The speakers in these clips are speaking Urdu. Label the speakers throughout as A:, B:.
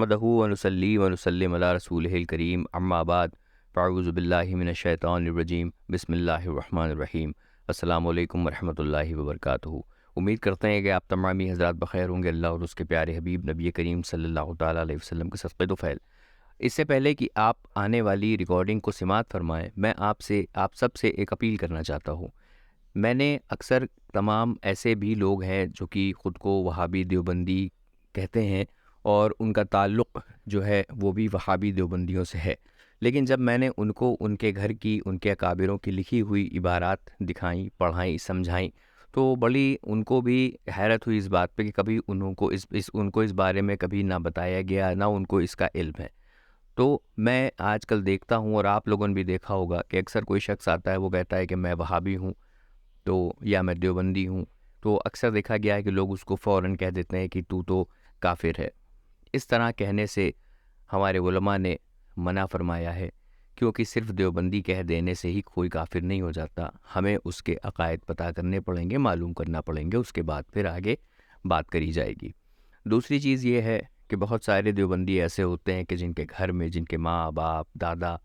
A: نحمدہ ونصلی ونسلم علی رسولہ الکریم اما بعد فاعوذ باللہ من الشیطان الرجیم بسم اللہ الرحمن الرحیم السلام علیکم ورحمۃ اللہ وبرکاتہ۔ امید کرتے ہیں کہ آپ تمامی حضرات بخیر ہوں گے، اللہ اور اس کے پیارے حبیب نبی کریم صلی اللہ تعالیٰ علیہ وسلم کے صدقے طفیل۔ اس سے پہلے کہ آپ آنے والی ریکارڈنگ کو سماعت فرمائیں، میں آپ سب سے ایک اپیل کرنا چاہتا ہوں۔ میں نے اکثر تمام ایسے بھی لوگ ہیں جو کہ خود کو وہابی دیوبندی کہتے ہیں اور ان کا تعلق جو ہے وہ بھی وہابی دیوبندیوں سے ہے، لیکن جب میں نے ان کو ان کے گھر کی، ان کے اکابروں کی لکھی ہوئی عبارات دکھائیں، پڑھائیں، سمجھائیں، تو بڑی ان کو بھی حیرت ہوئی اس بات پہ کہ کبھی ان کو اس بارے میں کبھی نہ بتایا گیا، نہ ان کو اس کا علم ہے۔ تو میں آج کل دیکھتا ہوں اور آپ لوگوں نے بھی دیکھا ہوگا کہ اکثر کوئی شخص آتا ہے، وہ کہتا ہے کہ میں وہابی ہوں تو یا میں دیوبندی ہوں، تو اکثر دیکھا گیا ہے کہ لوگ اس کو فوراً کہہ دیتے ہیں کہ تو کافر ہے۔ اس طرح کہنے سے ہمارے علماء نے منع فرمایا ہے، کیونکہ صرف دیوبندی کہہ دینے سے ہی کوئی کافر نہیں ہو جاتا، ہمیں اس کے عقائد پتہ کرنے پڑیں گے، معلوم کرنا پڑیں گے، اس کے بعد پھر آگے بات کری جائے گی۔ دوسری چیز یہ ہے کہ بہت سارے دیوبندی ایسے ہوتے ہیں کہ جن کے گھر میں، جن کے ماں باپ دادا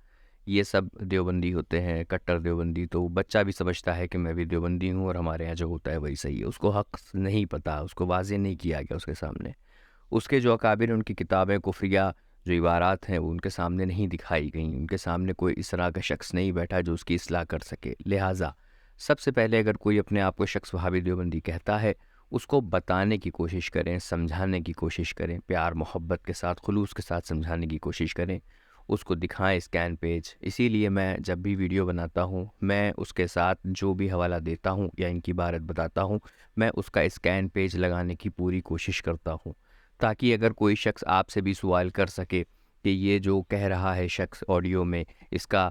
A: یہ سب دیوبندی ہوتے ہیں، کٹر دیوبندی، تو بچہ بھی سمجھتا ہے کہ میں بھی دیوبندی ہوں اور ہمارے یہاں جو ہوتا ہے وہی صحیح ہے، اس کو حق نہیں پتہ، اس کو واضح نہیں کیا گیا اس کے سامنے۔ اس کے جو اکابر، ان کی کتابیں کفریہ جو عبارات ہیں وہ ان کے سامنے نہیں دکھائی گئیں، ان کے سامنے کوئی اس طرح کا شخص نہیں بیٹھا جو اس کی اصلاح کر سکے۔ لہٰذا سب سے پہلے اگر کوئی اپنے آپ کو شخص وہابی دیوبندی کہتا ہے، اس کو بتانے کی کوشش کریں، سمجھانے کی کوشش کریں، پیار محبت کے ساتھ، خلوص کے ساتھ سمجھانے کی کوشش کریں، اس کو دکھائیں اسکین پیج۔ اسی لیے میں جب بھی ویڈیو بناتا ہوں، میں اس کے ساتھ جو بھی حوالہ دیتا ہوں یا ان کی عبارت بتاتا ہوں، میں اس کا اسکین پیج لگانے کی پوری کوشش کرتا ہوں، تاکہ اگر کوئی شخص آپ سے بھی سوال کر سکے کہ یہ جو کہہ رہا ہے شخص آڈیو میں، اس کا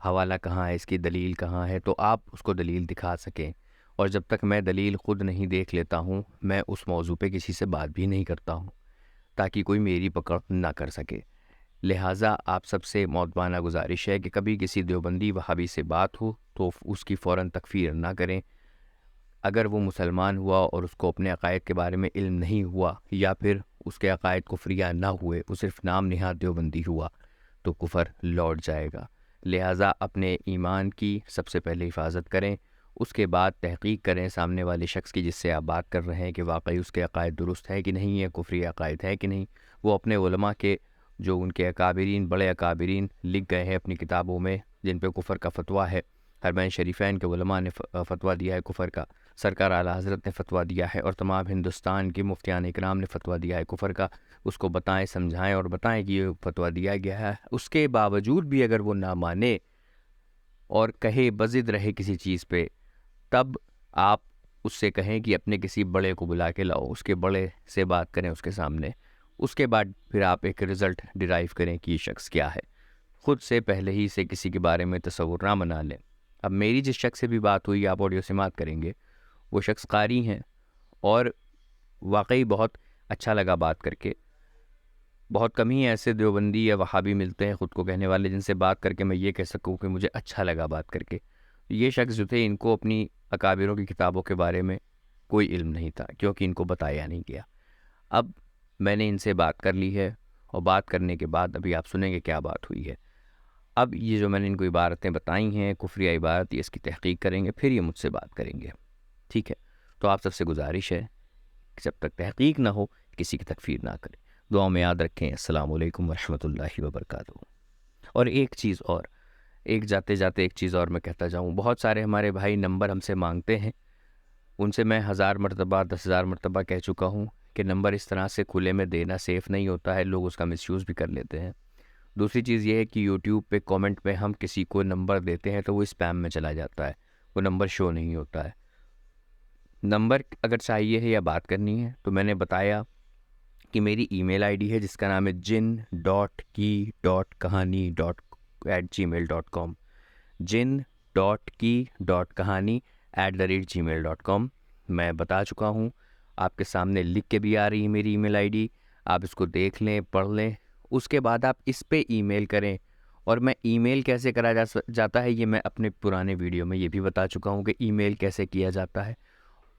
A: حوالہ کہاں ہے، اس کی دلیل کہاں ہے، تو آپ اس کو دلیل دکھا سکیں۔ اور جب تک میں دلیل خود نہیں دیکھ لیتا ہوں، میں اس موضوع پہ کسی سے بات بھی نہیں کرتا ہوں، تاکہ کوئی میری پکڑ نہ کر سکے۔ لہٰذا آپ سب سے مؤدبانہ گزارش ہے کہ کبھی کسی دیوبندی وہابی سے بات ہو تو اس کی فوراً تکفیر نہ کریں۔ اگر وہ مسلمان ہوا اور اس کو اپنے عقائد کے بارے میں علم نہیں ہوا، یا پھر اس کے عقائد کفریہ نہ ہوئے، وہ صرف نام نہاد دیوبندی ہوا، تو کفر لوٹ جائے گا۔ لہٰذا اپنے ایمان کی سب سے پہلے حفاظت کریں، اس کے بعد تحقیق کریں سامنے والے شخص کی جس سے آپ بات کر رہے ہیں کہ واقعی اس کے عقائد درست ہے کہ نہیں ہے، کفری عقائد ہے کہ نہیں۔ وہ اپنے علماء کے جو ان کے اکابرین، بڑے اکابرین لکھ گئے ہیں اپنی کتابوں میں جن پہ کفر کا فتویٰ ہے، حرمین شریفین کے علماء نے فتویٰ دیا ہے کفر کا، سرکار اعلیٰ حضرت نے فتویٰ دیا ہے، اور تمام ہندوستان کے مفتیان اکرام نے فتویٰ دیا ہے کفر کا، اس کو بتائیں، سمجھائیں اور بتائیں کہ یہ فتویٰ دیا گیا ہے۔ اس کے باوجود بھی اگر وہ نہ مانے اور کہے، بضد رہے کسی چیز پہ، تب آپ اس سے کہیں کہ اپنے کسی بڑے کو بلا کے لاؤ، اس کے بڑے سے بات کریں اس کے سامنے، اس کے بعد پھر آپ ایک رزلٹ ڈرائیو کریں کہ یہ شخص کیا ہے۔ خود سے پہلے ہی سے کسی کے بارے میں تصور نہ بنا لیں۔ اب میری جس شخص سے بھی بات ہوئی، آپ آڈیو سماعت کریں گے، وہ شخص قاری ہیں اور واقعی بہت اچھا لگا بات کر کے۔ بہت کم ہی ایسے دیوبندی یا وہابی ملتے ہیں خود کو کہنے والے جن سے بات کر کے میں یہ کہہ سکوں کہ مجھے اچھا لگا بات کر کے۔ یہ شخص جو تھے، ان کو اپنی اکابروں کی کتابوں کے بارے میں کوئی علم نہیں تھا، کیونکہ ان کو بتایا نہیں گیا۔ اب میں نے ان سے بات کر لی ہے، اور بات کرنے کے بعد ابھی آپ سنیں گے کیا بات ہوئی ہے۔ اب یہ جو میں نے ان کو عبارتیں بتائی ہیں، کفریہ عبارت، یہ اس کی تحقیق کریں گے، پھر یہ مجھ سے بات کریں گے، ٹھیک ہے؟ تو آپ سب سے گزارش ہے کہ جب تک تحقیق نہ ہو کسی کی تکفیر نہ کریں۔ دعاؤں میں یاد رکھیں۔ السلام علیکم ورحمۃ اللہ وبرکاتہ۔ اور ایک چیز اور، جاتے جاتے ایک چیز اور میں کہتا جاؤں، بہت سارے ہمارے بھائی نمبر ہم سے مانگتے ہیں، ان سے میں 1000 مرتبہ 10,000 مرتبہ کہہ چکا ہوں کہ نمبر اس طرح سے کھلے میں دینا سیف نہیں ہوتا ہے، لوگ اس کا مس یوز بھی کر لیتے ہیں۔ دوسری چیز یہ ہے کہ یوٹیوب پہ کامنٹ میں ہم کسی کو نمبر دیتے ہیں تو وہ اسپیم میں چلا جاتا ہے، وہ نمبر شو نہیں ہوتا ہے۔ نمبر اگر چاہیے ہے یا بات کرنی ہے تو میں نے بتایا کہ میری ای میل آئی ڈی ہے جس کا نام ہے jin.ki.kahani@gmail.com، jin.ki.kahani@gmail.com۔ میں بتا چکا ہوں، آپ کے سامنے لکھ کے بھی آ رہی ہے میری ای میل آئی ڈی، آپ اس کو دیکھ لیں، پڑھ لیں، اس کے بعد آپ اس پہ ای میل کریں۔ اور میں ای میل کیسے کرا جاتا ہے یہ میں اپنے پرانے ویڈیو میں یہ بھی بتا چکا ہوں کہ ای میل کیسے کیا جاتا ہے۔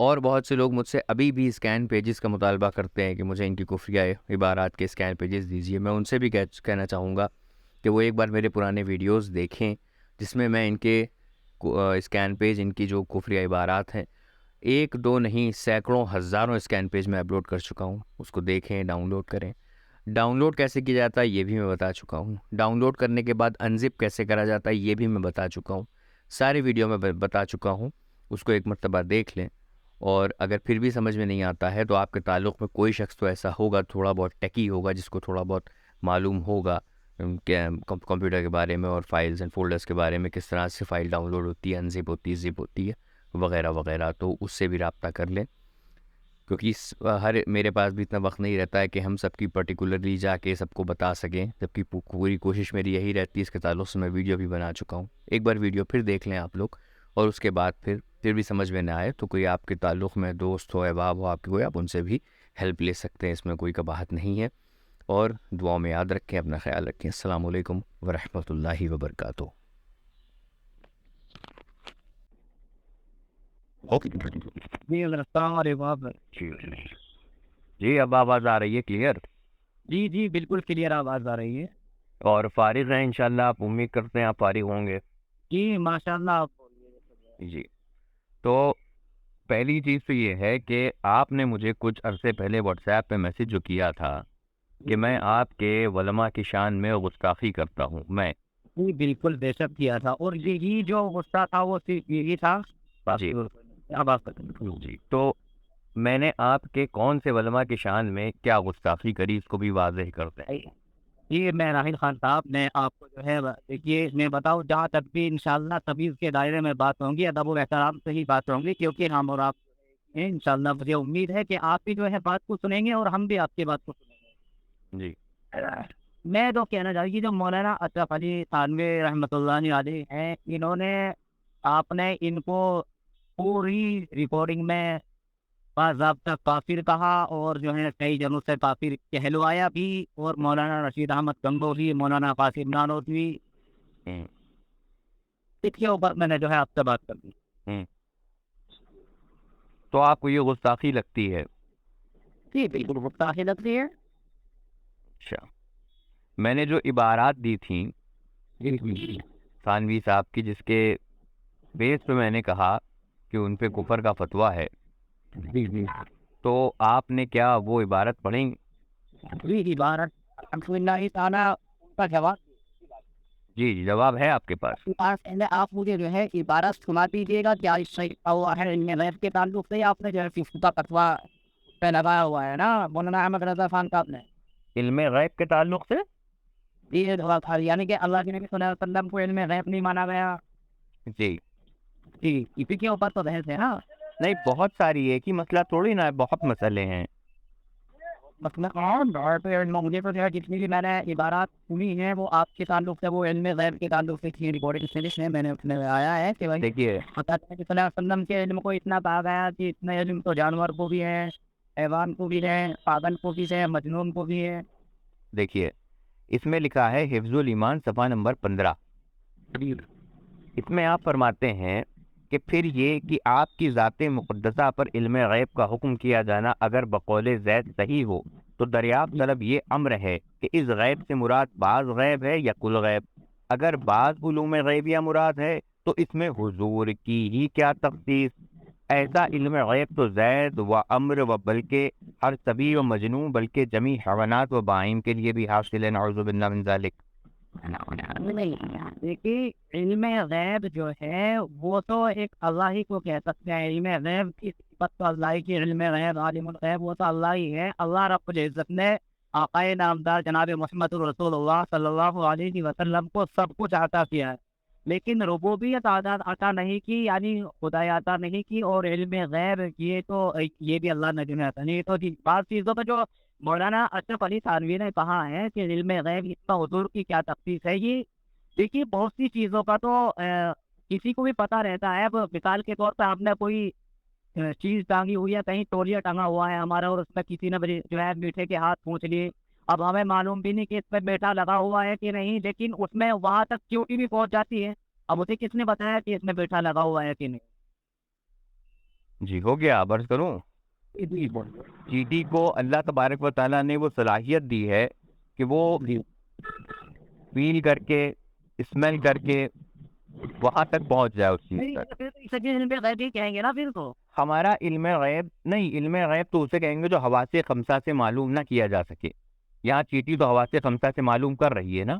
A: اور بہت سے لوگ مجھ سے ابھی بھی اسکین پیجز کا مطالبہ کرتے ہیں کہ مجھے ان کی کفریہ عبارات کے اسکین پیجز دیجیے. میں ان سے بھی کہنا چاہوں گا کہ وہ ایک بار میرے پرانے ویڈیوز دیکھیں جس میں میں ان کے اسکین پیج، ان کی جو کفریہ عبارات ہیں، ایک دو نہیں سینکڑوں ہزاروں اسکین پیج میں اپلوڈ کر چکا ہوں. اس کو دیکھیں، ڈاؤن لوڈ کریں. ڈاؤن لوڈ کیسے کیا جاتا ہے یہ بھی میں بتا چکا ہوں. ڈاؤن لوڈ کرنے کے بعد انزپ کیسے کرا جاتا ہے یہ بھی میں بتا چکا ہوں. سارے ویڈیو میں بتا چکا ہوں. اس کو ایک مرتبہ دیکھ لیں. اور اگر پھر بھی سمجھ میں نہیں آتا ہے تو آپ کے تعلق میں کوئی شخص تو ایسا ہوگا، تھوڑا بہت ٹیکی ہوگا، جس کو تھوڑا بہت معلوم ہوگا کہ کمپیوٹر کے بارے میں اور فائلز اینڈ فولڈرز کے بارے میں، کس طرح سے فائل ڈاؤن لوڈ ہوتی ہے، انزپ ہوتی ہے، زپ ہوتی ہے وغیرہ وغیرہ. تو اس سے بھی رابطہ کر لیں، کیونکہ میرے پاس بھی اتنا وقت نہیں رہتا ہے کہ ہم سب کی پرٹیکولرلی جا کے سب کو بتا سکیں، جبکہ پوری کوشش میری یہی رہتی ہے. اس کے تعلق سے میں ویڈیو بھی بنا چکا ہوں. ایک بار ویڈیو پھر دیکھ لیں آپ لوگ، اور اس کے بعد پھر بھی سمجھ میں نہ آئے تو کوئی آپ کے تعلق میں دوست ہو، احباب ہو آپ کے، کوئی آپ ان سے بھی ہیلپ لے سکتے ہیں. اس میں کوئی قباحت نہیں ہے. اور دعاؤں میں یاد رکھیں، اپنا خیال رکھیں. السلام علیکم ورحمۃ اللہ وبرکاتہ.
B: جی السلام علیکم آپ.
A: جی اب آواز آ رہی ہے کلیئر؟
B: جی جی بالکل کلیئر آواز آ رہی ہے.
A: اور فارغ ہیں انشاءاللہ؟ آپ امید کرتے ہیں آپ فارغ ہوں گے.
B: جی ماشاء اللہ آپ بولیے.
A: جی تو پہلی چیز تو یہ ہے کہ آپ نے مجھے کچھ عرصے پہلے واٹس ایپ پہ میسج جو کیا تھا کہ میں آپ کے علماء کی شان میں گستاخی کرتا ہوں. میں
B: جی بالکل بے شک کیا تھا، اور یہی جو غصہ تھا وہ صرف یہی تھا.
A: جی
B: اب آپ
A: جی تو میں نے آپ کے کون سے علماء کی شان میں کیا گستاخی کری، اس کو بھی واضح کرتے ہیں.
B: جی میں راحل خان صاحب، میں آپ کو جو ہے دیکھیے میں بتاؤں، جہاں تک بھی انشاءاللہ تبھی اس کے دائرے میں بات ہوں گی، ادب و احترام سے ہی بات ہوں گی، کیونکہ ہم اور آپ انشاءاللہ مجھے امید ہے کہ آپ بھی جو ہے بات کو سنیں گے اور ہم بھی آپ کی بات کو سنیں گے.
A: جی
B: میں تو کہنا چاہوں گی جو مولانا اشرف علی تھانوی رحمۃ اللہ علیہ ہیں، انہوں نے، آپ نے ان کو پوری ریکارڈنگ میں باضابطہ کافر کہا، اور جو ہے کئی جنوں سے کافر کہلوایا بھی. اور مولانا رشید احمد گنگوہی، مولانا قاسم نانوتوی، اس کے اوپر میں نے جو ہے آپ سے بات کر دی.
A: تو آپ کو یہ گستاخی لگتی ہے؟
B: جی بالکل گستاخی لگتی ہے.
A: اچھا، میں نے جو عبارات دی تھیں تھانوی صاحب کی، جس کے بیس پہ میں نے کہا کہ ان پہ کفر کا فتویٰ ہے، تو آپ نے کیا وہ عبارت پڑھی؟
B: جی عبارت الحمدللہ تعالیٰ ان کا جواب.
A: جی جی جواب ہے آپ کے پاس؟
B: پہلے آپ مجھے جو ہے عبارت سنا دیجیے گا، کیا اس صحیح ہوا ہے علم غیب کے تعلق سے آپ نے جو ہے فقہ کا فتویٰ پہ لگایا ہوا ہے نا مولانا احمد رضا خان صاحب نے.
A: علم غیب کے تعلق سے؟
B: یہ یعنی کہ اللہ کے نبی صلی اللہ علیہ وسلم کو علم غیب نہیں مانا گیا.
A: جی
B: جی اسی کے اوپر تو بحث ہے نا.
A: نہیں، بہت ساری ایک ہی مسئلہ تھوڑی نا ہے، بہت مسئلے ہیں.
B: مجھے تو جو ہے جتنی بھی میں نے عبارات سنی ہیں وہ آپ کے تعلق سے، وہ علم غیب کے تعلق سے تھی. ریکارڈنگ سلسلے میں میں نے اس میں آیا ہے کہ بھائی
A: دیکھیے
B: صلی اللہ علیہ وسلم کے علم کو اتنا کہا گیا کہ اتنا علم تو جانور کو بھی ہے، حیوان کو بھی ہے، پاگل کو بھی ہے، مجنون کو بھی ہے.
A: دیکھیے اس میں لکھا ہے حفظ الایمان صفحہ نمبر 15. اس میں آپ فرماتے ہیں کہ پھر یہ کہ آپ کی ذات مقدسہ پر علم غیب کا حکم کیا جانا اگر بقول زید صحیح ہو تو دریافت طلب یہ امر ہے کہ اس غیب سے مراد بعض غیب ہے یا کل غیب. اگر بعض علوم غیبیہ مراد ہے تو اس میں حضور کی ہی کیا تخصیص. ایسا علم غیب تو زید و امر و بلکہ ہر صبی و مجنون بلکہ جمیع حیوانات و بہائم کے لیے بھی حاصل ہے. نعوذ باللہ من ذالک.
B: دیکھیے علم غیب جو ہے وہ تو ایک اللہ ہی کو کہہ سکتے ہیں. علم غیب کی صفت تو اللہ ہی کی، علم غیب عالم الغیب وہ تو اللہ ہی ہے. اللہ رب العزت نے آقائے نامدار جناب محمد رسول اللہ صلی اللہ علیہ وسلم کو سب کچھ عطا کیا ہے، لیکن ربوبیت عطا نہیں کی، یعنی خدائی عطا نہیں کی. اور علم غیب یہ بھی اللہ نے جو عطا نہیں. تو بعض چیزوں پہ جو مولانا اشرف علی تھانوی نے کہا ہے کہ علم غیب اس کا حضور کی کیا تخصیص ہے، یہ دیکھیے بہت سی چیزوں کا تو کسی کو بھی پتہ رہتا ہے. اب مثال کے طور پہ آپ نے کوئی چیز ٹانگی ہوئی ہے، کہیں تولیہ ٹانگا ہوا ہے ہمارا، اور اس میں کسی نے جو ہے میٹھے کے ہاتھ پوچھ لیے. اب ہمیں معلوم بھی نہیں کہ اس پہ بیٹا لگا ہوا ہے کہ نہیں، لیکن اس میں وہاں تک چیوٹی بھی پہنچ جاتی ہے. اب اسے کس نے بتایا کہ اس میں بیٹا لگا ہوا ہے کہ نہیں؟
A: جی ہو گیا، عرض کروں. چیٹی کو اللہ تبارک و تعالیٰ نے وہ صلاحیت دی ہے کہ وہ فیل کر کے، اسمیل کر کے وہاں تک پہنچ جائے اس چیز تک.
B: علم غیب ہی کہیں گے نا پھر تو.
A: ہمارا علم غیب نہیں، علم غیب تو اسے کہیں گے جو حواس خمسہ سے معلوم نہ کیا جا سکے. یہاں چیٹی تو حواس خمسہ سے معلوم کر رہی ہے نا.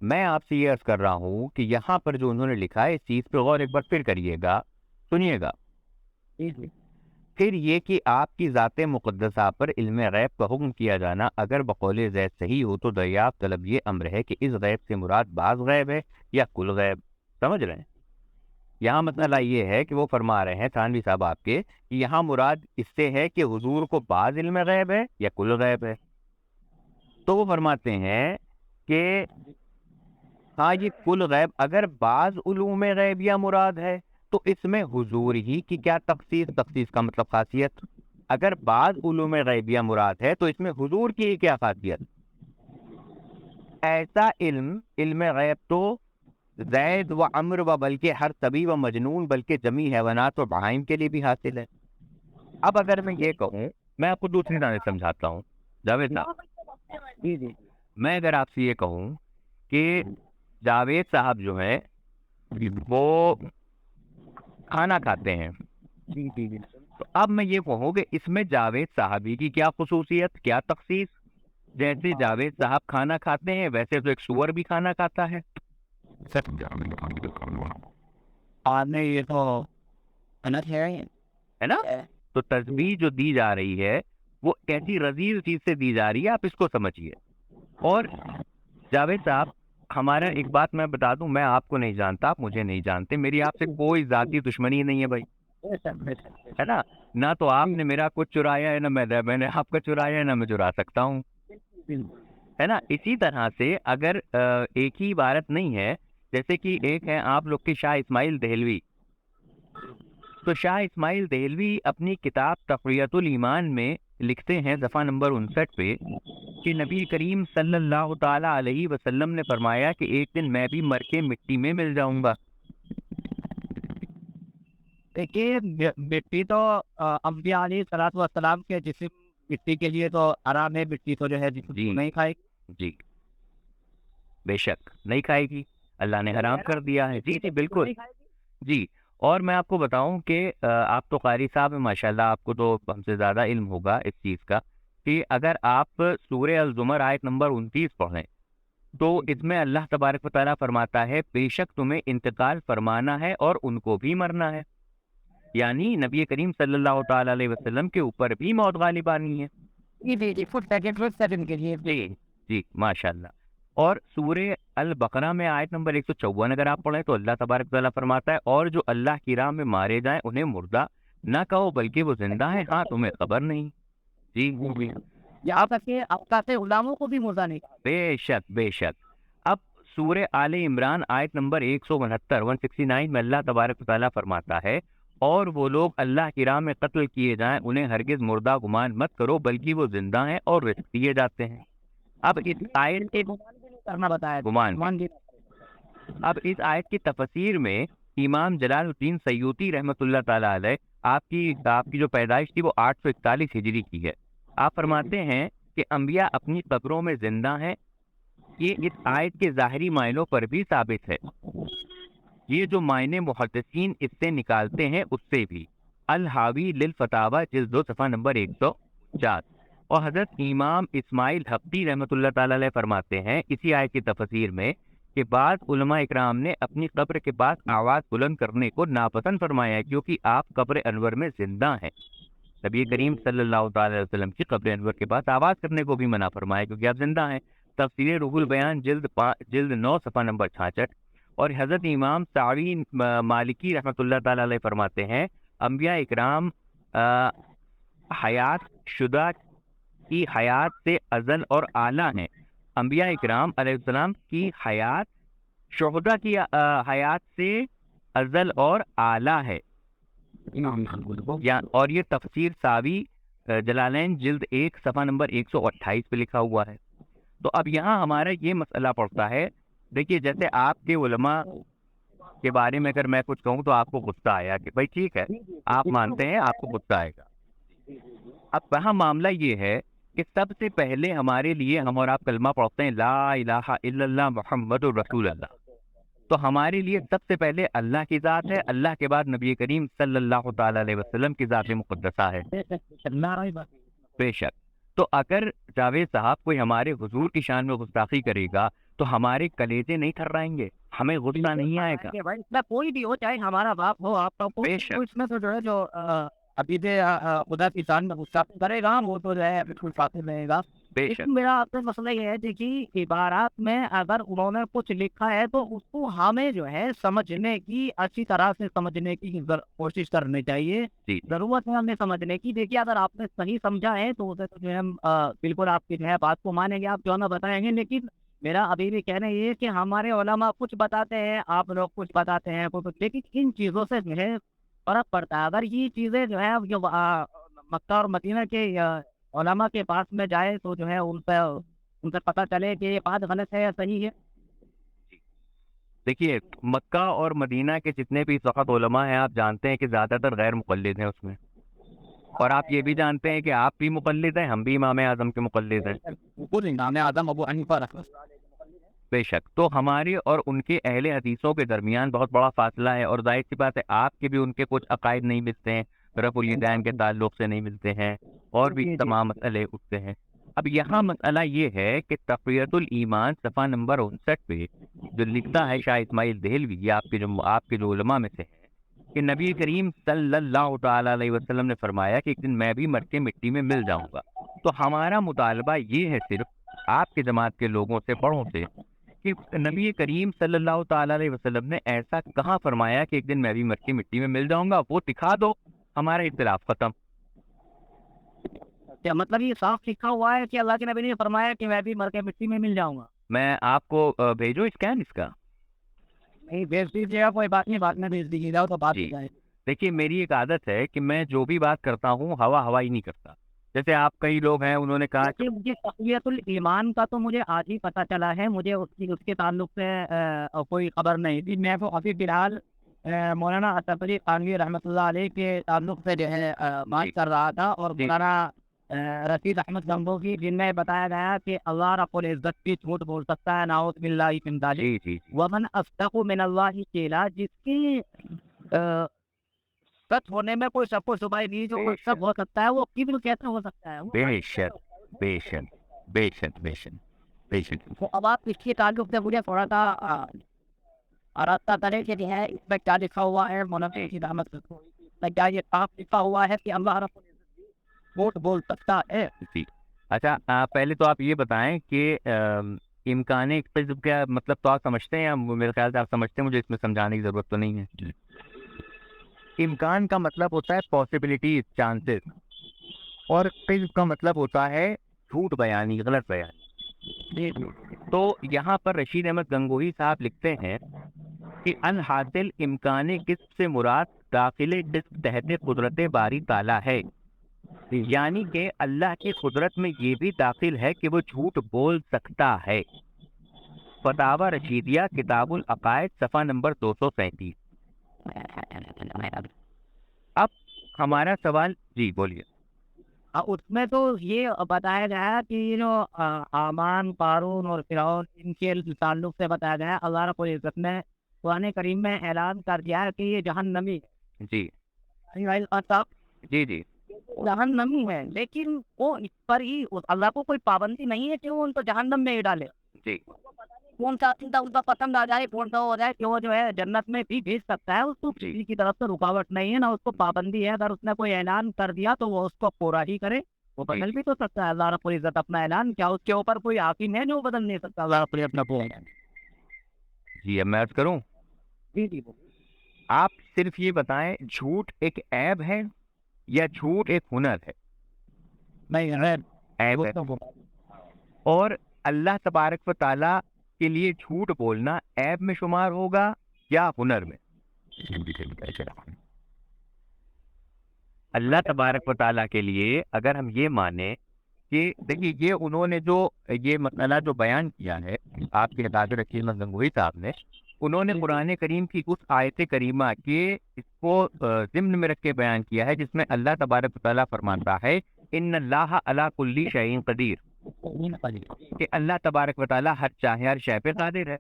A: میں آپ سے یہ عرض کر رہا ہوں کہ یہاں پر جو انہوں نے لکھا ہے اس چیز پہ غور ایک بار پھر کریے گا، سنیے گا. پھر یہ کہ آپ کی ذات مقدسہ پر علم غیب کا حکم کیا جانا اگر بقول زید صحیح ہو تو دریافت طلب یہ امر ہے کہ اس غیب سے مراد بعض غیب ہے یا کل غیب. سمجھ رہے ہیں؟ یہاں مسئلہ یہ ہے کہ وہ فرما رہے ہیں تھانوی صاحب آپ کے کہ یہاں مراد اس سے ہے کہ حضور کو بعض علم غیب ہے یا کل غیب ہے. تو وہ فرماتے ہیں کہ ہاں یہ کل غیب اگر بعض علوم غیبیہ مراد ہے تو اس میں حضور ہی کی کیا تخصیص کا مطلب خاصیت. اگر بعض علوم غیبیہ مراد ہے تو اس میں حضور کی کیا خاصیت. ایسا علم غیب تو زید و عمر و بلکہ ہر طبی و مجنون بلکہ جمی حیوانات و بہائم کے لیے بھی حاصل ہے. اب اگر میں یہ کہوں، میں آپ کو دوسری طرح سمجھاتا ہوں جاوید صاحب. میں اگر آپ سے یہ کہوں کہ جاوید صاحب جو ہے وہ کھانا کھاتے ہیں، تو اب میں یہ کہوں کہ اس میں جاوید صاحبی کی کیا خصوصیت، کیا تخصیص. جیسے جاوید صاحب کھانا کھاتے ہیں ویسے تو ایک سور بھی کھانا کھاتا ہے.
B: یہ تو
A: ہے نا. تو تسبیح جو دی جا رہی ہے وہ کیسی رذیل چیز سے دی جا رہی ہے، آپ اس کو سمجھیے. اور جاوید صاحب ہمارا ایک بات میں بتا دوں، میں آپ کو نہیں جانتا، آپ مجھے نہیں جانتے، میری آپ سے کوئی ذاتی دشمنی نہیں ہے بھائی، ہے نا. نہ تو آپ نے میرا کچھ چرایا ہے، نہ میں نے آپ کا چرایا ہے، نہ میں چرا سکتا ہوں، ہے نا. اسی طرح سے اگر ایک ہی عبارت نہیں ہے، جیسے کہ ایک ہے آپ لوگ کے شاہ اسماعیل دہلوی. تو شاہ اسماعیل دہلوی اپنی کتاب تقویۃ الایمان میں لکھتے ہیں صفحہ نمبر 59 پہ کہ نبی کریم صلی اللہ تعالی علیہ وسلم نے فرمایا کہ ایک دن میں بھی مر کے مٹی میں مل جاؤں گا.
B: دیکھیے مٹی تو انبیاء علیہ الصلوۃ والسلام کے جسم مٹی کے لیے تو حرام ہے. مٹی تو جو ہے جسم
A: جی
B: نہیں کھائے
A: جی بے شک نہیں کھائے گی، اللہ نے حرام کر دیا ہے. جی جی بالکل جی. اور میں آپ کو بتاؤں کہ آپ تو قاری صاحب ہیں ماشاءاللہ، آپ کو تو ہم سے زیادہ علم ہوگا اس چیز کا کہ اگر آپ سورہ الزمر آیت نمبر 29 پڑھیں تو اس میں اللہ تبارک و تعالیٰ فرماتا ہے بے شک تمہیں انتقال فرمانا ہے اور ان کو بھی مرنا ہے. یعنی نبی کریم صلی اللہ تعالی علیہ وسلم کے اوپر بھی موت غالب آنی ہے. جی جی ماشاء اللہ. اور سورہ البقرہ میں آیت نمبر 154 اگر آپ پڑھیں تو اللہ تبارک و تعالیٰ فرماتا ہے اور جو اللہ کی راہ میں مارے جائیں انہیں مردہ نہ کہو بلکہ وہ زندہ ہیں، ہاں تمہیں خبر نہیں. جی
B: یہاں تک کہ اب سے غلاموں کو بھی مردہ نہیں.
A: بے شک بے شک. اب سورہ آل عمران آیت نمبر 169 میں اللہ تبارک و تعالیٰ فرماتا ہے اور وہ لوگ اللہ کی راہ میں قتل کیے جائیں انہیں ہرگز مردہ گمان مت کرو بلکہ وہ زندہ ہیں اور رزق دیے جاتے ہیں. اب اس آیت کے
B: کرنا بتایا
A: گمان اب اس آیت کی تفسیر میں امام جلال الدین سیوطی رحمۃ اللہ تعالیٰ علیہ آپ کی جو پیدائش تھی وہ 841 ہجری کی ہے. آپ فرماتے ہیں کہ انبیاء اپنی قبروں میں زندہ ہیں. یہ اس آیت کے ظاہری معنوں پر بھی ثابت ہے. یہ جو معنی محدثین اس سے نکالتے ہیں اس سے بھی. الحاوی للفتاوی جلد 2 صفحہ نمبر 104. اور حضرت امام اسماعیل حقی رحمۃ اللہ تعالی علیہ فرماتے ہیں اسی آیت کی تفسیر میں کہ بعض علماء اکرام نے اپنی قبر کے پاس آواز بلند کرنے کو ناپسند فرمایا ہے کیونکہ آپ قبر انور میں زندہ ہیں. نبی کریم صلی اللہ تعالی علیہ وسلم کی قبر انور کے پاس آواز کرنے کو بھی منع فرمایا کیونکہ آپ زندہ ہیں. تفسیر روح البیان جلد 9 صفحہ نمبر 66. اور حضرت امام سعوی مالکی رحمۃ اللہ تعالی علیہ فرماتے ہیں انبیاء اکرام حیات شدہ کی حیات سے ازل اور اعلیٰ ہیں. انبیاء اکرام علیہ السلام کی حیات شہداء کی حیات سے ازل اور اعلیٰ ہے. اور یہ تفسیر ساوی جلالین جلد 1 صفحہ نمبر 128 پہ لکھا ہوا ہے. تو اب یہاں ہمارا یہ مسئلہ پڑتا ہے، دیکھیے جیسے آپ کے علماء کے بارے میں اگر میں کچھ کہوں تو آپ کو غصہ آیا کہ بھائی ٹھیک ہے آپ مانتے ہیں آپ کو غصہ آئے گا. اب وہاں معاملہ یہ ہے کہ سب سے پہلے ہمارے لیے ہم اور آپ کلمہ پڑھتے ہیں لا الہ الا اللہ محمد رسول اللہ. تو ہمارے لیے سب سے پہلے اللہ کی ذات ہے, اللہ کے بعد نبی کریم صلی اللہ تعالی علیہ وسلم کی ذات مقدسہ ہے. بے شک. تو اگر جاوید صاحب کوئی ہمارے حضور کی شان میں گستاخی کرے گا تو ہمارے کلیجے نہیں تھرائیں گے, ہمیں غصہ نہیں آئے گا.
B: میں کوئی بھی ہو, چاہے ہمارا باپ ہو, آپ کا ہو,
A: بے
B: تو
A: شک
B: اس میں تو جو ہے جو ابھی سے خدا کی شان میں غصہ کرے گا وہ تو جو ہے بالکل فاصل رہے گا.
A: بے
B: لیکن
A: شک
B: میرا آپ سے مسئلہ یہ ہے دیکھیے عبارات میں اگر انہوں نے کچھ لکھا ہے تو اس کو ہمیں جو ہے سمجھنے کی, اچھی طرح سے سمجھنے کی کوشش کرنی چاہیے.
A: جی
B: ضرورت ہے ہمیں سمجھنے کی. دیکھیے اگر آپ نے صحیح سمجھا ہے تو اسے تو جو ہے ہم بالکل آپ کی جو ہے بات کو مانیں گے, آپ جو ہے نا بتائیں گے. لیکن میرا ابھی بھی کہنا یہ ہے کہ ہمارے علماء کچھ بتاتے ہیں, آپ لوگ کچھ بتاتے ہیں, لیکن ان چیزوں سے جو ہے فرق پڑتا ہے. اگر یہ چیزیں جو ہے جو مکہ اور مدینہ کے علماء کے پاس میں جائے تو جو ہے ان سے پتہ چلے کہ یہ بات غلط ہے یا صحیح ہے.
A: دیکھیے مکہ اور مدینہ کے جتنے بھی اس وقت علماء ہیں آپ جانتے ہیں کہ زیادہ تر غیر مقلد ہیں اس میں, اور آپ یہ بھی جانتے ہیں کہ آپ بھی مقلد ہیں, ہم بھی امام اعظم کے مقلد ہیں.
B: امام اعظم ابو حنیفہ
A: بے شک. تو ہمارے اور ان کے اہل حدیثوں کے درمیان بہت بڑا فاصلہ ہے, اور ظاہر سی بات ہے آپ کے بھی ان کے کچھ عقائد نہیں ملتے ہیں, رفع الیدین کے تعلق سے نہیں ملتے ہیں, اور بھی تمام مسئلے اٹھتے ہیں. اب یہاں مسئلہ یہ ہے کہ تقویۃ الایمان صفحہ نمبر 59 پہ جو لکھتا ہے شاہ اسماعیل دہلوی, یہ آپ کے جو علماء میں سے ہیں, کہ نبی کریم صلی اللہ تعالی علیہ وسلم نے فرمایا کہ ایک دن میں بھی مر کے مٹی میں مل جاؤں گا. تو ہمارا مطالبہ یہ ہے صرف آپ کے جماعت کے لوگوں سے, بڑوں سے, کہ نبی کریم صلی اللہ تعالی علیہ وسلم نے ایسا کہاں فرمایا کہ ایک دن میں بھی مر کے مٹی میں مل جاؤں گا, وہ دکھا دو, ہمارا اختلاف ختم.
B: کیا مطلب یہ صاف لکھا ہوا ہے کہ اللہ کے نبی نے فرمایا کہ میں بھی مر کے مٹی میں مل جاؤں گا؟
A: میں آپ کو بھیجوں اسکین اس کا؟
B: نہیں بھیج دیجیے گا, کوئی بات نہیں, بعد میں بھیج دیجیے گا تو بات ہو
A: جی
B: جائے.
A: دیکھیے میری ایک عادت ہے کہ میں جو بھی بات کرتا ہوں ہوا ہی نہیں کرتا. جیسے آپ کئی لوگ ہیں انہوں نے کہا کہ
B: مجھے تقویت الایمان کا تو مجھے آج ہی پتہ چلا ہے, مجھے اس کے تعلق سے کوئی خبر نہیں تھی. میں تو ابھی فی الحال مولانا اسد علی خانوی رحمۃ اللہ علیہ کے تعلق سے جو ہے بات کر رہا تھا, اور مولانا رشید احمد گنگوہی جن میں بتایا گیا کہ اللہ رب العزت بھی جھوٹ بول سکتا ہے, نعوذ باللہ من ذالک,
A: جی
B: ومن اصدق من اللہ قیلا, جس کی سچ ہونے میں کوئی شک و شبہ نہیں, جو کوئی شک ہو سکتا ہے وہ کبر کیسے ہو سکتا ہے.
A: بے شک بے شک بے شک بے شک بے شک.
B: تو اب آپ اس کے تعلق سے مجھے تھوڑا سا آراستہ کریں کہ جو ہے اس میں کیا لکھا ہوا ہے. مولانا رشید احمد میں کیا یہ صاف لکھا ہوا ہے کہ اللہ رب العزت جھوٹ بول سکتا ہے؟
A: جی اچھا, پہلے تو آپ یہ بتائیں کہ امکان قذف کیا مطلب تو آپ سمجھتے ہیں, یا میرے خیال سے آپ سمجھتے ہیں, مجھے اس میں سمجھانے کی ضرورت تو نہیں ہے. امکان کا مطلب ہوتا ہے پاسبلٹی, چانسز, اور قذف کا مطلب ہوتا ہے جھوٹ بیانی, غلط بیانی. تو یہاں پر رشید احمد گنگوہی صاحب لکھتے ہیں کہ الحاصل امکان قذف سے مراد داخل قذف تحت قدرت باری تعالیٰ ہے, یعنی کہ اللہ کی قدرت میں یہ بھی داخل ہے کہ وہ جھوٹ بول سکتا ہے. فتاوی رشیدیہ کتاب العقائد صفحہ نمبر 237. اب ہمارا سوال, جی بولیے.
B: اس میں تو یہ بتایا گیا کہ یہ جو حامان, قارون اور فرعون, ان کے تعلق سے بتایا گیا اللہ رب العزت نے قرآن کریم میں اعلان کر دیا ہے کہ یہ جہنمی ہے.
A: جی
B: صاحب
A: جی جی
B: جہنمی ہے, لیکن وہ اس پر ہی اللہ کو کوئی پابندی نہیں ہے کہ وہ ان کو جہنم میں ہی ڈالے.
A: جی
B: کون سا چنتا ان کا پسند آ جائے, کون سا ہو جائے, کہ وہ جو ہے جنت میں بھی بھیج سکتا ہے, اس کو کسی کی طرف سے رکاوٹ نہیں ہے, نہ اس کو پابندی ہے. اگر اس نے کوئی اعلان کر دیا تو وہ اس کو پورا ہی کرے, وہ بدل بھی تو سکتا ہے. اللہ رب العزت اپنا اعلان, کیا اس کے اوپر کوئی حاکم ہے جو بدل نہیں سکتا اللہ رب العزت اپنا اعلان؟
A: جی اب میں عرض کروں,
B: جی
A: آپ صرف یہ بتائیں جھوٹ ایک عیب ہے یا جھوٹ ایک ہنر ہے؟
B: نہیں
A: عیب ہے. اور اللہ تبارک و تعالیٰ کے لیے جھوٹ بولنا عیب میں شمار ہوگا یا ہنر میں؟ اللہ تبارک و تعالیٰ کے لیے اگر ہم یہ مانیں کہ دیکھیے یہ انہوں نے جو یہ مسئلہ جو بیان کیا ہے آپ کے حضرت رشید احمد گنگوہی صاحب نے, انہوں نے قرآن کریم کی اس آیت کریمہ کے اس کو ضمن میں رکھ کے بیان کیا ہے جس میں اللہ تبارک و تعالیٰ فرماتا ہے ان اللہ علی کل شیء قدیر، کہ اللہ تبارک و تعالیٰ ہر چاہے ہر شے پہ قادر ہے.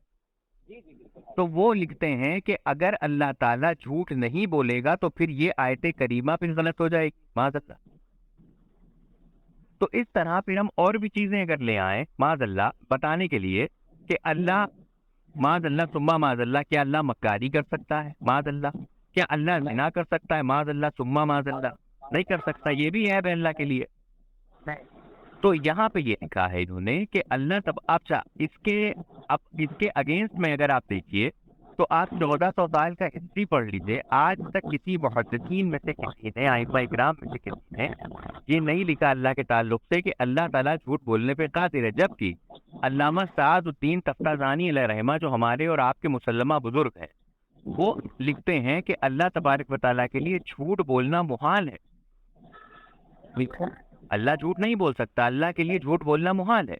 A: تو وہ لکھتے ہیں کہ اگر اللہ تعالیٰ جھوٹ نہیں بولے گا تو پھر یہ آیت کریمہ پھر غلط ہو جائے گی معاذ اللہ. تو اس طرح پھر ہم اور بھی چیزیں اگر لے آئیں معاذ اللہ بتانے کے لیے کہ اللہ معاذ اللہ ثم معاذ اللہ، کیا اللہ مکاری کر سکتا ہے معاذ اللہ؟ کیا اللہ زنا کر سکتا ہے معاذ اللہ ثم معاذ اللہ؟ نہیں کر سکتا، یہ بھی عیب ہے اللہ کے لیے. تو یہاں پہ یہ لکھا ہے انہوں نے کہ اللہ تب اچھا اس کے اگینسٹ میں اگر آپ دیکھیے تو آپ 1400 سال کا ہسٹری پڑھ لیجئے، آج تک کسی محدثین میں سے کسی نے، ائمہ اکرام میں سے کسی نے یہ نہیں لکھا اللہ کے تعلق سے کہ اللہ تعالیٰ جھوٹ بولنے پہ قادر ہے. جبکہ علامہ سعد الدین تفتازانی علیہ رحمہ جو ہمارے اور آپ کے مسلمہ بزرگ ہیں، وہ لکھتے ہیں کہ اللہ تبارک و تعالیٰ کے لیے جھوٹ بولنا محال ہے. اللہ جھوٹ نہیں بول سکتا، اللہ کے لیے جھوٹ بولنا محال ہے.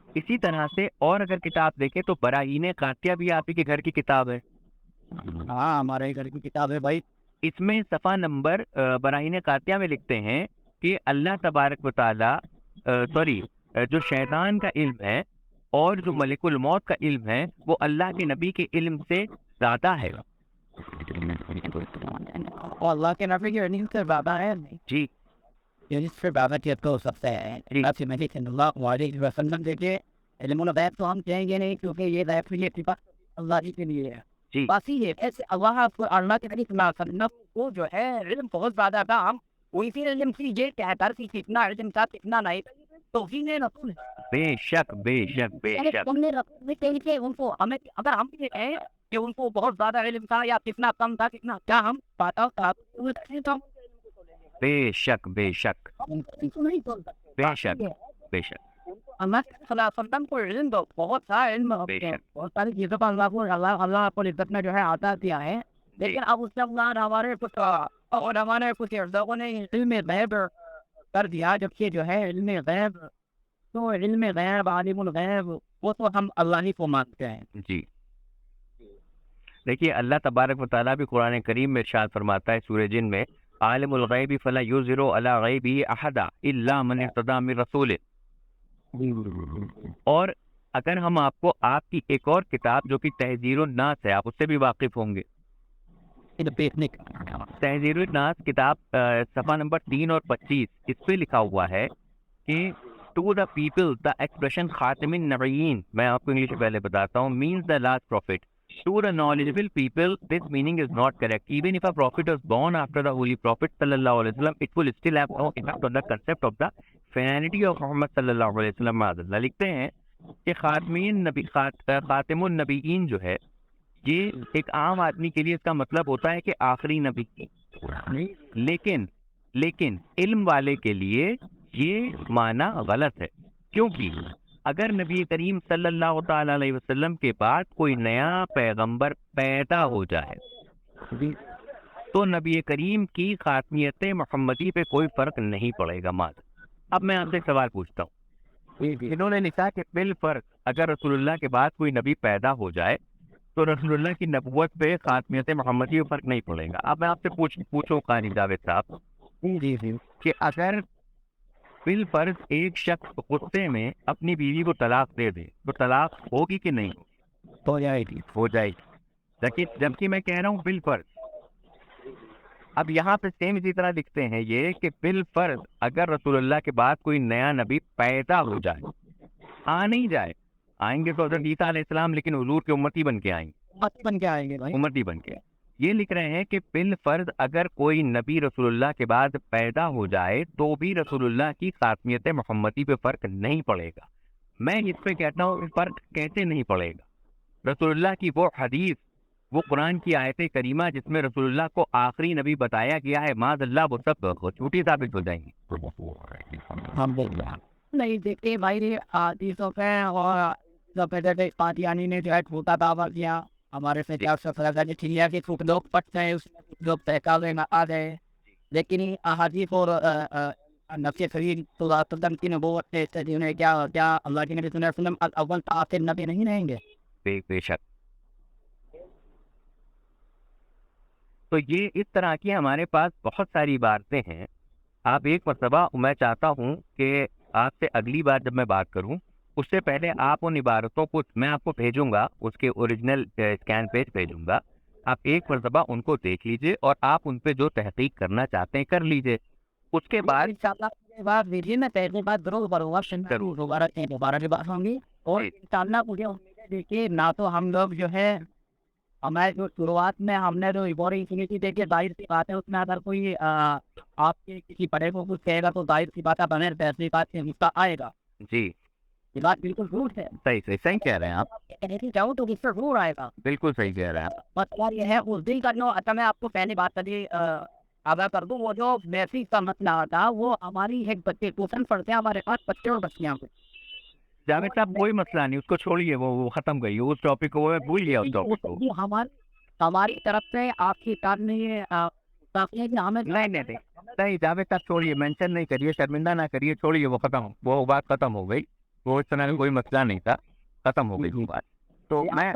A: اسی طرح سے اور اگر کتاب دیکھیں تو براہین قاطعہ بھی آپ ہی کے گھر کی کتاب ہے.
B: ہاں ہمارے گھر کی کتاب ہے بھائی.
A: اس میں صفحہ نمبر براہین قاطعہ میں لکھتے ہیں کہ اللہ تبارک و تعالیٰ جو شیطان کا علم ہے اور جو ملک الموت کا علم ہے وہ اللہ کے نبی کے علم سے زیادہ ہے.
B: اور اللہ کے نبی کے علم سے زیادہ ہے
A: جی
B: یعنی اس سے زیادہ چیز تو ہو سکتا ہے. آپ سے نبی صلی اللہ علیہ وسلم دیکھیے علم الغیب تو ہم کہیں گے نہیں کیونکہ یہ غیب یہ صفات اللہ ہی کے لیے ہے.
A: جی
B: باقی یہ ایسے اللہ کے نبی صلی اللہ علیہ وسلم کو جو ہے علم بہت زیادہ تھا. ہم اسی علم کی یہ کہتا کہ کتنا علم تھا کتنا نہیں تو ہی نے رسول
A: بے شک بے شک بے شک
B: تم نے رسول کے ان کو ہمیں اگر ہم یہ کہیں کہ ان کو بہت زیادہ علم تھا یا کتنا کم تھا کتنا کیا ہم پاتا
A: بے شک بے شک بے شک بے شک
B: اللہ صلی اللہ علیہ وسلم کو علم بہت سا علم بہت ساری چیزوں پر اللہ کو عزت میں جو ہے عطا دیا ہے. لیکن اب اس کے بعد ہمارے کچھ لوگوں نے علم غیب کر دیا جبکہ جو ہے علم غیب تو علم غیب عالم الغیب وہ تو ہم اللہ ہی کو مانتے ہیں.
A: جی دیکھیے اللہ تبارک و تعالیٰ بھی قرآن کریم میں ارشاد فرماتا ہے سورہ جن میں عالم الغیب فلا یظہر علی غیبہ احدا الا من ارتضی من رسول. اور اگر ہم آپ کو آپ کی ایک اور کتاب جو کہ تحذیر الناس ہے آپ اس سے بھی واقف ہوں گے. تحذیر الناس کتاب صفحہ نمبر 3 اور 25 اس پہ لکھا ہوا ہے کہ to the people the expression خاتم النبیین، میں آپ کو انگلش پہلے بتاتا ہوں، means the last prophet. To the knowledgeable people, this meaning is not correct. Even if a prophet was born after the holy prophet sallallahu alaihi wasallam, it will still have no impact on the concept of the finality of Muhammad sallallahu alaihi wasallam. اللہ لکھتے ہیں کہ خاتم النبیین جو ہے یہ ایک عام آدمی کے لیے اس کا مطلب ہوتا ہے کہ آخری نبی. لیکن علم والے کے لیے یہ معنی غلط ہے، کیونکہ اگر نبی کریم صلی اللہ تعالی علیہ وسلم کے بعد کوئی نیا پیغمبر پیدا ہو جائے تو نبی کریم کی خاتمیت محمدی پہ کوئی فرق نہیں پڑے گا. اب میں آپ سے ایک سوال پوچھتا ہوں، انہوں نے لکھا کہ بالفرق اگر رسول اللہ کے بعد کوئی نبی پیدا ہو جائے تو رسول اللہ کی نبوت پہ خاتمیت محمدی پہ فرق نہیں پڑے گا. اب میں آپ سے پوچھوں قاری جاوید صاحب کہ اگر بالفرض ایک شخص غصے میں اپنی بیوی کو طلاق دے دے تو طلاق ہوگی کہ نہیں؟
B: ہو جائے گی.
A: ہو جائے گی. لیکن جبکہ میں کہہ رہا ہوں بالفرض. اب یہاں پہ سیم اسی طرح لکھتے ہیں یہ کہ بالفرض اگر رسول اللہ کے بعد کوئی نیا نبی پیدا ہو جائے، نہیں جائے، آئیں گے تو حضرت عیسیٰ علیہ السلام لیکن حضور کے امتی بن کے آئیں گے، امتی بن کے. یہ لکھ رہے ہیں کہ بالفرض اگر کوئی نبی رسول اللہ کے بعد پیدا ہو جائے تو بھی رسول اللہ کی خاتمیت محمدی پہ فرق نہیں پڑے گا. میں اس پہ کہتا ہوں فرق کیسے نہیں پڑے گا؟ رسول اللہ کی وہ حدیث، وہ قرآن کی آیت کریمہ جس میں رسول اللہ کو آخری نبی بتایا گیا ہے، معاذ اللہ وہ سب جھوٹی ثابت ہو جائیں گی.
B: نہیں دیکھتے بھائی حدیثوں پہ اور قادیانی نے جو ہے جھوٹا دعویٰ کیا ہمارے سے کہ کچھ لوگ پڑھتے ہیں اس میں کچھ لوگ تحقاقے میں آ گئے، لیکن احادیث اور نبی کریم صلی اللہ علیہ وسلم کی نبوت سے کیا اللہ کے نبی صلی اللہ علیہ وسلم الاول آخر نبی نہیں رہیں گے؟
A: بے شک تو یہ اس طرح کی ہمارے پاس بہت ساری عبارتیں ہیں. آپ ایک مرتبہ میں چاہتا ہوں کہ آپ سے اگلی بار جب میں بات کروں اس سے پہلے آپ ان عبارتوں کو میں آپ کو بھیجوں گا, اس کے اوریجنل اسکین پیج بھیجوں گا, آپ ایک مرتبہ ان کو دیکھ لیجئے اور آپ ان پہ جو تحقیق کرنا چاہتے ہیں کر لیجئے. اس کے بعد
B: انشاءاللہ بات ویڈیو میں پہلے بات ضرور کروں گا,
A: ضرور.
B: دوبارہ کی بات ہوں گی. اور انشاءاللہ مجھے امید ہے, دیکھیے نہ تو ہم لوگ جو ہے ہمارے جو شروعات میں ہم نے جو عبارت سنی تھی, دیکھیے ظاہر سی بات ہے اس میں اگر کوئی آپ کے کسی بڑے کو کچھ کہے گا تو ظاہر سی بات ہے بغیر پیسے بات سے غصہ آئے گا.
A: جی
B: یہ بات بالکل جھوٹ ہے.
A: صحیح کہہ رہے ہیں آپ,
B: کہنا چاہوں تو غصہ ضرور آئے گا.
A: بالکل صحیح کہہ رہے ہیں آپ.
B: مسئلہ یہ ہے اس دن کا جو, اچھا میں آپ کو پہلی بات کری آگاہ کر دوں, وہ جو بیسک کا مسئلہ تھا وہ ہماری ایک بچے ٹیوشن پڑھتے ہیں ہمارے پاس بچے اور بچیاں کو.
A: جاوید صاحب کوئی مسئلہ نہیں, اس کو چھوڑیے, وہ ختم گئی اس ٹاپک کو, بھول گیا اس ٹاپک کو.
B: ہماری طرف سے آپ کی کام میں یہ کافی ہے کہ ہمیں
A: نہیں جاوید صاحب چھوڑیے, مینشن نہیں کریے, شرمندہ نہ کریے, چھوڑیے, وہ ختم, وہ بات ختم ہو گئی, وہ اس طرح کوئی مسئلہ نہیں تھا, ختم ہو گئی وہ بات. تو میں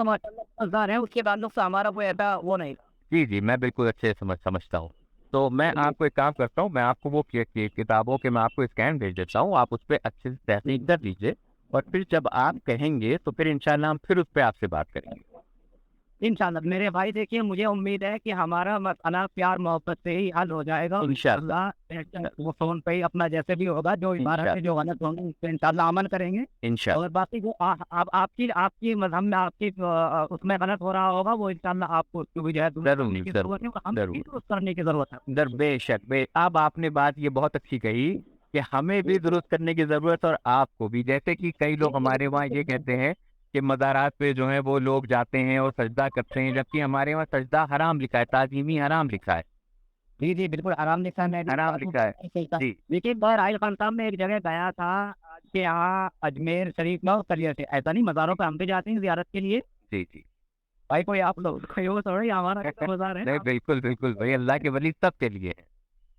B: ہے اس کے بعد سے ہمارا کوئی ایسا وہ نہیں.
A: جی میں بالکل اچھے سمجھتا ہوں. تو میں آپ کو ایک کام کرتا ہوں, میں آپ کو وہ کتابوں کے میں آپ کو اسکین بھیج دیتا ہوں, آپ اس پہ اچھے سے تحقیق کر لیجیے, اور پھر جب آپ کہیں گے تو پھر انشاءاللہ ہم پھر اس پہ آپ سے بات کریں گے.
B: انشاءاللہ میرے بھائی, دیکھیے مجھے امید ہے کہ ہمارا مسئلہ پیار محبت سے ہی حل ہو جائے گا
A: انشاءاللہ.
B: وہ فون پہ ہی اپنا جیسے بھی ہوگا, جو عبارت جو غلط ہوں گے اس پہ انشاءاللہ عمل کریں گے.
A: انشاءاللہ.
B: اور باقی جو آپ کی مذہب میں آپ کی اس میں غلط ہو رہا ہوگا وہ انشاءاللہ آپ کو اس کو بھی جو ہے درست کرنے کی ضرورت ہے.
A: بے شک. اب آپ نے بات یہ بہت اچھی کہی کہ ہمیں بھی درست کرنے کی ضرورت, اور آپ کو بھی. جیسے کہ کئی لوگ ہمارے وہاں یہ کہتے ہیں کہ مزارات پہ جو ہے وہ لوگ جاتے ہیں اور سجدہ کرتے ہیں, جبکہ ہمارے وہاں سجدہ حرام لکھا ہے, تعظیمی حرام لکھا ہے.
B: جی بالکل آرام لکھا ہے,
A: حرام لکھا ہے. جی
B: لیکن بہرحال خان صاحب میں ایک جگہ گیا تھا کہ یہاں اجمیر شریف میں سے ایسا نہیں, مزاروں پہ ہم بھی جاتے ہیں زیارت کے لیے.
A: جی
B: بھائی کوئی آپ لوگ تھوڑی ہمارا مزار ہے.
A: بالکل بھائی, اللہ کے ولی سب کے لیے ہے,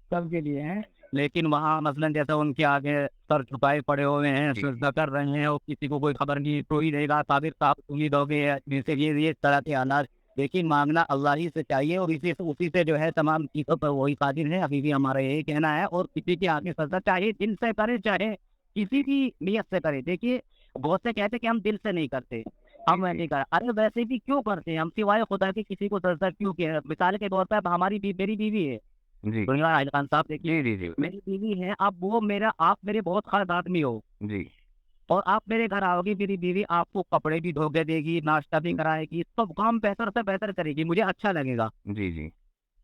B: سب کے لیے ہیں. لیکن وہاں مثلاً جیسا ان کے آگے سر چھپائے پڑے ہوئے ہیں, سجدہ کر رہے ہیں, اور کسی کو کوئی خبر نہیں, تو ہی رہے گا صابر صاحب امید ہو گئی ہے جیسے یہ طرح کے حالات. لیکن مانگنا اللہ ہی سے چاہیے, اور اسی سے جو ہے تمام چیزوں پر وہی قادر ہے. ابھی بھی ہمارا یہی کہنا ہے, اور کسی کے آگے سجدہ چاہے دل سے کرے چاہے کسی بھی نیت سے کرے. دیکھیے بہت سے کہتے کہ ہم دل سے نہیں کرتے, ہم نہیں کرتے. ارے ویسے بھی کیوں کرتے ہیں ہم, سوائے خدا کے کسی کو سجدہ کیوں کیا؟ مثال کے طور پر ہماری میری بیوی ہے, خان صاحب دیکھیے میری بیوی ہے, اب وہ آپ میرے بہت خاص آدمی ہو
A: جی,
B: اور آپ میرے گھر آؤ گی, میری بیوی آپ کو کپڑے بھی دھو کے دے گی, ناشتہ بھی کرائے گی, سب کام بہتر سے بہتر کرے گی, مجھے اچھا لگے گا.
A: جی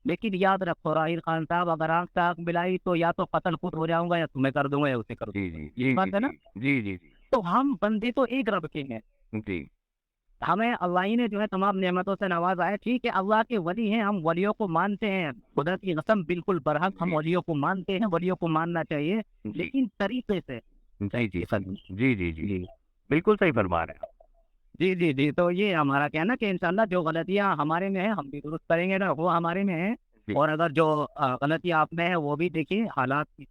B: لیکن یاد رکھو راہیل خان صاحب, اگر آنکھ سے آنکھ ملائی تو یا تو قتل خود ہو جاؤں گا, یا تمہیں کر دوں گا, یا اسے کر دوں گا.
A: جی
B: بات ہے نا.
A: جی
B: تو ہم بندے تو ایک رب کے ہیں.
A: جی,
B: ہمیں اللہ ہی نے جو ہے تمام نعمتوں سے نوازا ہے. ٹھیک ہے اللہ کے ولی ہیں, ہم ولیوں کو مانتے ہیں, خدا کی قسم بالکل برحق ہم ولیوں کو مانتے ہیں, ولیوں کو ماننا چاہیے, لیکن طریقے سے.
A: جی بالکل صحیح فرما رہے ہیں.
B: جی تو یہ ہمارا کہنا کہ انشاءاللہ جو غلطیاں ہمارے میں ہیں ہم بھی درست کریں گے نا, وہ ہمارے میں ہیں. اور اگر جو غلطیاں آپ میں ہیں وہ بھی دیکھیے, حالات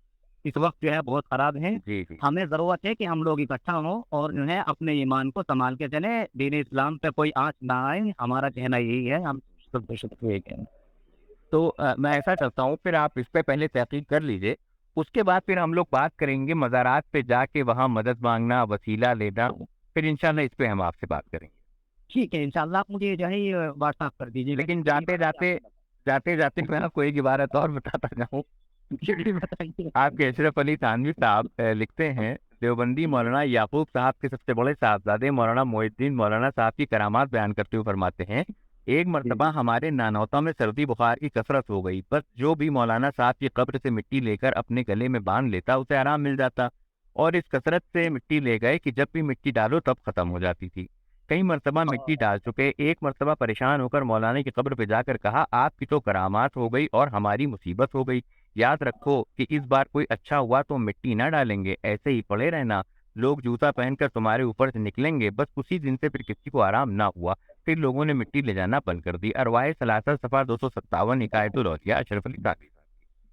B: اس وقت جو ہے بہت خراب ہیں. ہمیں ضرورت ہے کہ ہم لوگ اکٹھا ہوں اور جو ہے اپنے ایمان کو سنبھال کے چلیں, دین اسلام پہ کوئی آنچ نہ آئے. ہمارا کہنا یہی ہے, ہم سب کہنا.
A: تو میں ایسا کرتا ہوں, پھر آپ اس پہ پہلے تحقیق کر لیجئے, اس کے بعد پھر ہم لوگ بات کریں گے مزارات پہ جا کے وہاں مدد مانگنا, وسیلہ لینا, پھر انشاءاللہ اس پہ ہم آپ سے بات کریں گے.
B: ٹھیک ہے انشاءاللہ, آپ مجھے جو ہے واٹس ایپ کر دیجیے.
A: لیکن جاتے میں آپ کو ایک عبارت اور بتاتا جاؤں. آپ کے اشرف علی تھانوی صاحب لکھتے ہیں, دیوبندی مولانا یعقوب صاحب کے سب سے بڑے صاحبزادے مولانا محی الدین مولانا صاحب کی کرامات بیان کرتے ہوئے فرماتے ہیں, ایک مرتبہ ہمارے نانوتا میں سردی بخار کی کثرت ہو گئی, بس جو بھی مولانا صاحب کی قبر سے مٹی لے کر اپنے گلے میں باندھ لیتا اسے آرام مل جاتا, اور اس کثرت سے مٹی لے گئے کہ جب بھی مٹی ڈالو تب ختم ہو جاتی تھی. کئی مرتبہ مٹی ڈال چکے, ایک مرتبہ پریشان ہو کر مولانا کی قبر پہ جا کر کہا, آپ کی تو کرامات ہو گئی اور ہماری مصیبت ہو گئی, یاد رکھو کہ اس بار کوئی اچھا ہوا تو مٹی نہ ڈالیں گے, ایسے ہی پڑے رہنا, لوگ جوتا پہن کر تمہارے اوپر سے نکلیں گے. بس اسی دن سے پھر کسی کو آرام نہ ہوا, پھر لوگوں نے مٹی لے جانا بند کر دی. ارواح ثلاثہ صفحہ 257, حکایت الاولیاء اشرف علی تھانوی.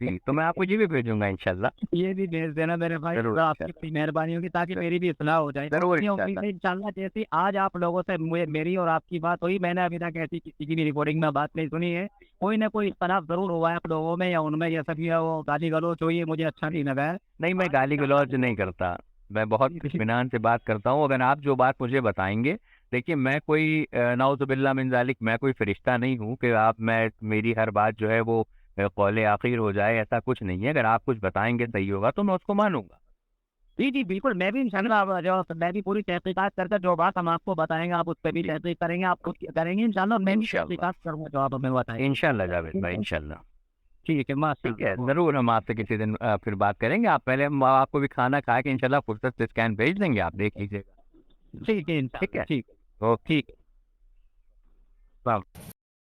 A: جی تو میں آپ کو یہ بھی بھیجوں گا انشاءاللہ.
B: یہ بھی بھیج دینا میرے بھائی،
A: ضرور
B: آپ کی بڑی مہربانی ہوگی تاکہ میری بھی اصلاح ہو جائے.
A: ضرور
B: یہ امید
A: انشاءاللہ.
B: ہے انشاءاللہ جیسی آج آپ لوگوں سے میری اور آپ کی بات ہوئی، میں نے ابھی تک ایسی کسی کی بھی ریکارڈنگ میں بات نہیں سنی ہے. کوئی نہ کوئی اختلاف ضرور ہوا ہے آپ لوگوں میں، یا ان میں یہ سب یہ وہ گالی گلوچ ہوئی ہے، مجھے اچھا نہیں لگا ہے.
A: نہیں میں گالی گلوچ نہیں کرتا، میں بہت اطمینان سے بات کرتا ہوں. اگر آپ جو بات مجھے بتائیں گے، دیکھیے میں کوئی نعوذ باللہ من ذالک میں کوئی فرشتہ نہیں ہوں کہ آپ میری ہر بات جو ہے وہ قول آخر ہو جائے، ایسا کچھ نہیں ہے. اگر آپ کچھ بتائیں گے صحیح ہوگا تو میں اس کو مانوں گا.
B: جی جی بالکل، میں بھی انشاءاللہ جو میں بھی پوری تحقیقات کر کے جو بات ہم آپ کو بتائیں گے آپ اس پہ بھی تحقیق کریں گے، آپ خود کریں گے انشاءاللہ. میں بھی
A: انشاءاللہ.
B: تحقیقات کروں گا جو آپ ہمیں بتائیں گے.
A: انشاءاللہ جاوید بھائی انشاءاللہ.
B: ٹھیک ہے ماشاء
A: ٹھیک ہے
B: اللہ.
A: ضرور، ہم آپ سے کسی دن پھر بات کریں گے. آپ پہلے ہم آپ کو بھی کھانا کھا کے انشاءاللہ فرصت سے اسکین بھیج دیں گے، آپ دیکھ لیجیے گا.
B: ٹھیک ہے
A: ٹھیک
B: انشاءاللہ،
A: ہے.
B: ٹھیک ہے.
A: اوکے.
B: ٹھیک ہے.